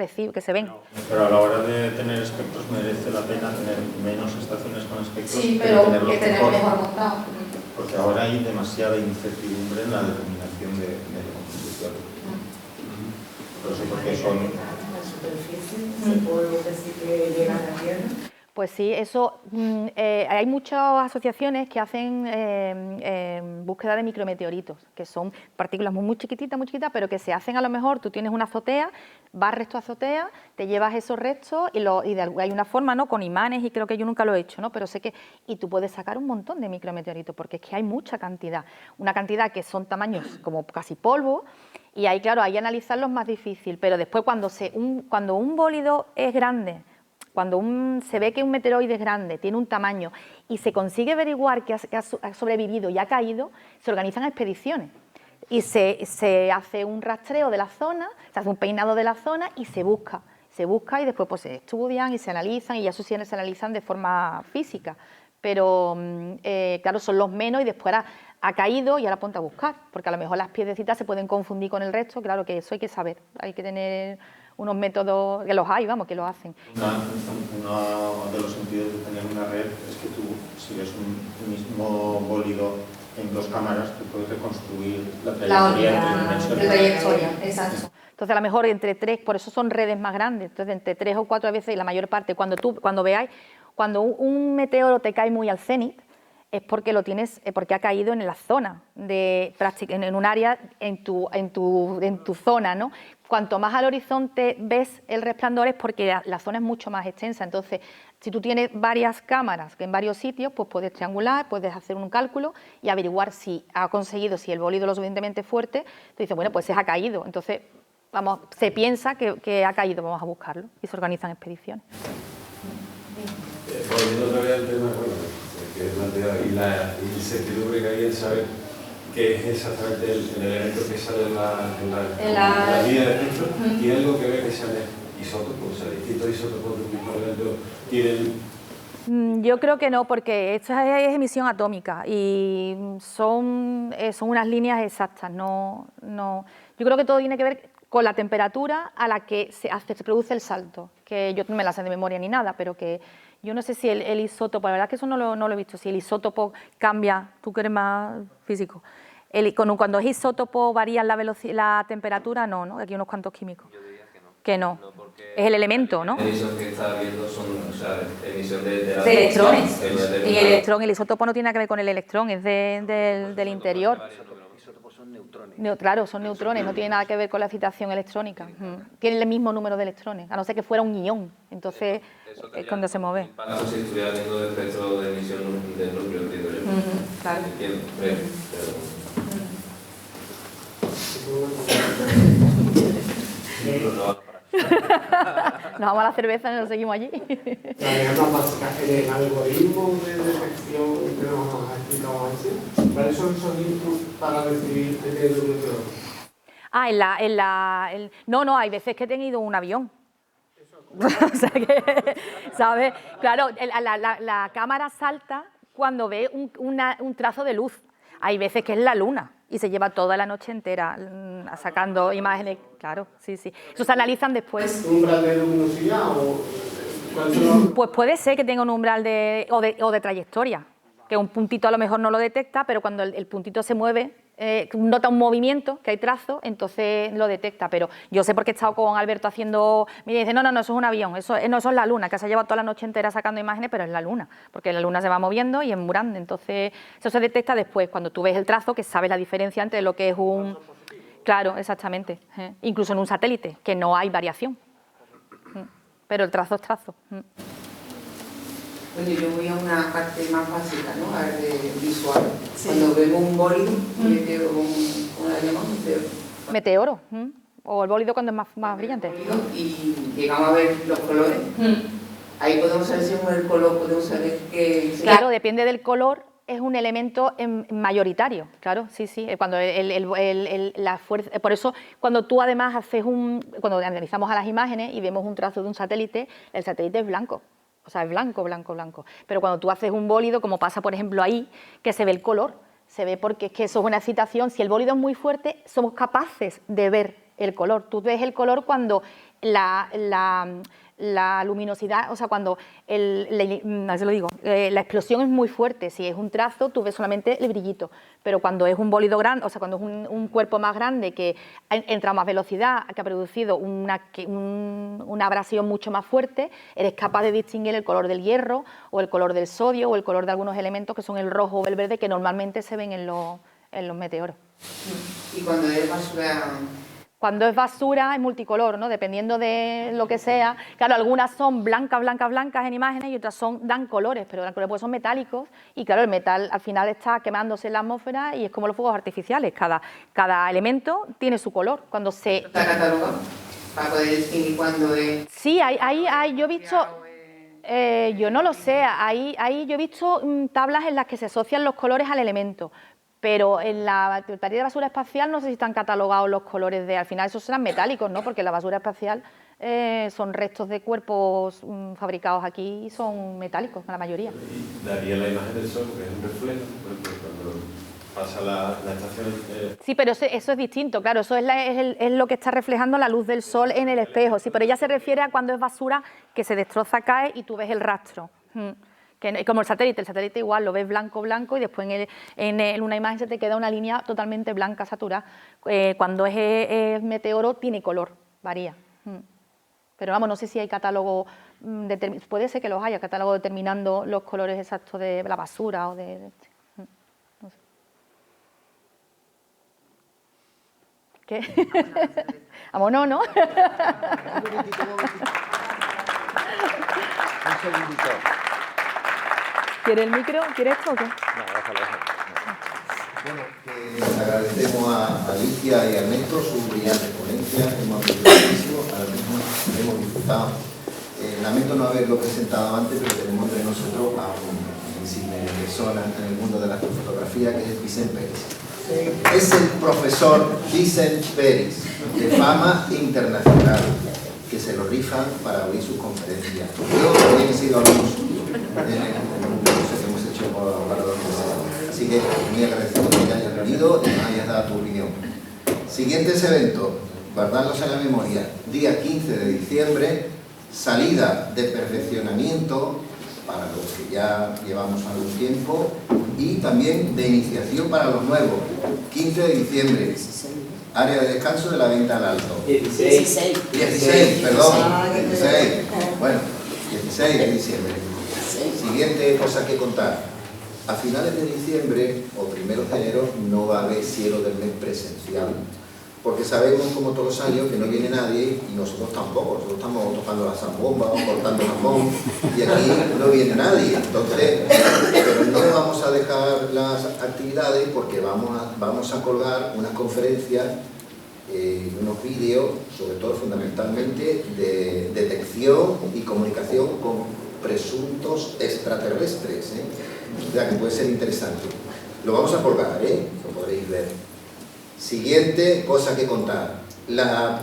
ven. Pero a la hora de tener espectros merece la pena tener menos estaciones con espectros, sí, pero tenerlos que tenerlo mejor montado. Porque ahora hay demasiada incertidumbre en la determinación de la composición. Por eso, porque son... La superficie, se puede decir que llega a la Tierra. Pues sí, eso, hay muchas asociaciones que hacen búsqueda de micrometeoritos, que son partículas muy chiquititas, pero que se hacen a lo mejor, tú tienes una azotea, barres tu azotea, te llevas esos restos y hay una forma, ¿no?, con imanes, y creo que yo nunca lo he hecho, ¿no?, pero sé que, y tú puedes sacar un montón de micrometeoritos, porque es que hay mucha cantidad, una cantidad que son tamaños como casi polvo, y ahí, claro, ahí analizarlo es más difícil, pero después cuando un bólido es grande, cuando se ve que un meteoroide es grande, tiene un tamaño y se consigue averiguar que ha sobrevivido y ha caído, se organizan expediciones y se hace un rastreo de la zona, se hace un peinado de la zona y se busca y después pues se estudian y se analizan, y ya eso sí se analizan de forma física, pero claro, son los menos, y después ha caído y ahora ponte a buscar, porque a lo mejor las piedrecitas se pueden confundir con el resto, claro que eso hay que saber, hay que tener unos métodos, que los hay, vamos, que lo hacen. Uno de los sentidos de tener una red es que tú, si ves un mismo bólido en dos cámaras, tú puedes reconstruir la trayectoria entre dimensiones. La trayectoria, exacto. Entonces, a lo mejor entre 3, por eso son redes más grandes, entonces entre 3 o 4 veces, y la mayor parte, cuando veáis, cuando un meteoro te cae muy al cenit, es porque porque ha caído en la zona en un área en tu zona, ¿no? Cuanto más al horizonte ves el resplandor es porque la zona es mucho más extensa. Entonces, si tú tienes varias cámaras en varios sitios, pues puedes triangular, puedes hacer un cálculo y averiguar si el bólido es lo suficientemente fuerte. Tú dices, bueno, pues se ha caído. Entonces, se piensa que ha caído, vamos a buscarlo, y se organizan expediciones. Volviendo otra vez al tema, que he planteado, y la incertidumbre que hay en saber qué es exactamente el elemento que sale en la línea de espectro, ¿tiene algo que ver que sean isótopos, o sea, distintos isótopos de un mismo elemento tienen? Yo creo que no, porque esto es emisión atómica y son unas líneas exactas, no. Yo creo que todo tiene que ver con la temperatura a la que se produce el salto, que yo no me la sé de memoria ni nada, pero que yo no sé si el isótopo, la verdad es que eso no lo he visto, si el isótopo cambia, tú que eres más físico, cuando es isótopo varía la temperatura, no, aquí hay unos cuantos químicos. Yo diría que no. Porque Es el elemento, ¿no? La emisión que está viendo son, o sea, emisión de electrones. Y el electrón, el isótopo no tiene nada que ver con el electrón, es del interior. Isótopos son neutrones. Claro, son neutrones, no tiene nada que ver con la excitación electrónica. Tienen el mismo número de electrones, a no ser que fuera un ion. Entonces, es cuando se mueve. Para si estuviera viendo el espectro de emisión del núcleo, digo yo. Claro. Nos vamos a la cerveza y nos seguimos allí. La idea más básica, el algoritmo de detección que nos has explicado antes, ¿cuáles son esos inputs para recibir el WTO? No, hay veces que he tenido un avión. O sea que, ¿sabes? Claro, la cámara salta cuando ve un trazo de luz. Hay veces que es la luna y se lleva toda la noche entera sacando imágenes. Claro, sí. Eso se analizan después. ¿Un umbral de luminosidad o cuáles son los...? Pues puede ser que tenga un umbral o de trayectoria, que un puntito a lo mejor no lo detecta, pero cuando el puntito se mueve, nota un movimiento, que hay trazo, entonces lo detecta. Pero yo sé porque he estado con Alberto haciendo... Me dice, no, eso es un avión, eso es la luna, que se ha llevado toda la noche entera sacando imágenes, pero es la luna, porque la luna se va moviendo y es muy grande. Entonces, eso se detecta después, cuando tú ves el trazo, que sabes la diferencia entre lo que es un... Claro, exactamente. Incluso en un satélite, que no hay variación. Pero el trazo es trazo. Bueno, yo voy a una parte más básica, ¿no? A ver, visual. Sí. Cuando vemos un bólido, ¿cómo la llamamos? Meteoro. O el bólido cuando es más brillante. Y llegamos a ver los colores. Ahí podemos saber si es el color, podemos saber que... Claro, depende del color, es un elemento mayoritario, claro, sí. Cuando la fuerza, por eso, cuando tú además cuando analizamos a las imágenes y vemos un trazo de un satélite, el satélite es blanco. O sea, es blanco. Pero cuando tú haces un bólido, como pasa, por ejemplo, ahí, que se ve el color, se ve porque es que eso es una excitación. Si el bólido es muy fuerte, somos capaces de ver el color. Tú ves el color cuando la la luminosidad, o sea, cuando la explosión es muy fuerte, si es un trazo tú ves solamente el brillito, pero cuando es un bólido grande, o sea, cuando es un cuerpo más grande que entra a más velocidad, que ha producido una abrasión mucho más fuerte, eres capaz de distinguir el color del hierro o el color del sodio o el color de algunos elementos que son el rojo o el verde que normalmente se ven en los meteoros. Y cuando es basura... Cuando es basura es multicolor, ¿no? Dependiendo de lo que sea. Claro, algunas son blancas en imágenes y otras dan colores, pero dan colores porque son metálicos y claro, el metal al final está quemándose en la atmósfera y es como los fuegos artificiales. Cada elemento tiene su color. Cuando se... ¿Está catalogado? Para poder distinguir cuándo es... Sí, yo he visto... yo no lo sé, ahí yo he visto tablas en las que se asocian los colores al elemento. Pero en la taría de basura espacial no sé si están catalogados los colores al final esos serán metálicos, ¿no? Porque la basura espacial son restos de cuerpos fabricados aquí y son metálicos, la mayoría. Y daría la imagen del sol, porque es un reflejo, porque cuando pasa la estación... Sí, pero eso es distinto, claro, eso es lo que está reflejando la luz del sol en el espejo, sí, pero ella se refiere a cuando es basura que se destroza, cae y tú ves el rastro. Que, como el satélite igual lo ves blanco y después en una imagen se te queda una línea totalmente blanca, saturada. Cuando es meteoro tiene color, varía. Pero vamos, no sé si hay catálogo, puede ser que los haya, catálogo determinando los colores exactos de la basura o no sé. ¿Qué? Vámonos, ¿no? Un segundito. ¿Quiere el micro? ¿Quiere esto o qué? No, déjalo. Bueno, agradecemos a Alicia y a Ernesto su brillante ponencia, hemos aprendido muchísimo, ahora mismo hemos disfrutado. Lamento no haberlo presentado antes, pero tenemos entre nosotros a un insigne persona en el mundo de la fotografía, que es Vicent Peris. Es el profesor Vicent Peris, de fama internacional, que se lo rifan para abrir sus conferencias. Yo también he sido alumno suyo en un curso que hemos hecho para los profesores. Así que muy agradecido que te hayas venido y nos hayas dado tu opinión. Siguientes eventos, guardarlos en la memoria. Día 15 de diciembre, salida de perfeccionamiento para los que ya llevamos algún tiempo y también de iniciación para los nuevos. 15 de diciembre. Área de descanso de la venta al alto. 16, perdón. 16. Bueno, 16 de diciembre. Siguiente cosa que contar. A finales de diciembre o primeros de enero no va a haber cielo del mes presencial. Porque sabemos, como todos los años, que no viene nadie y nosotros tampoco. Nosotros estamos tocando la zambomba o cortando jamón y aquí no viene nadie. Entonces, pero no vamos a dejar las actividades porque vamos a colgar unas conferencias, unos vídeos, sobre todo fundamentalmente de detección y comunicación con presuntos extraterrestres. O sea, que puede ser interesante. Lo vamos a colgar, lo podréis ver. Siguiente cosa que contar.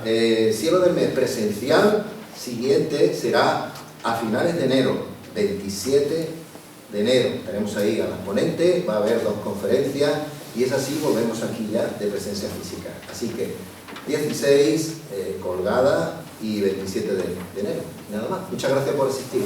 Cielo del mes presencial siguiente será a finales de enero, 27 de enero. Tenemos ahí a las ponentes, va a haber 2 conferencias y es así, volvemos aquí ya de presencia física. Así que 16 colgada y 27 de enero. Nada más. Muchas gracias por asistir.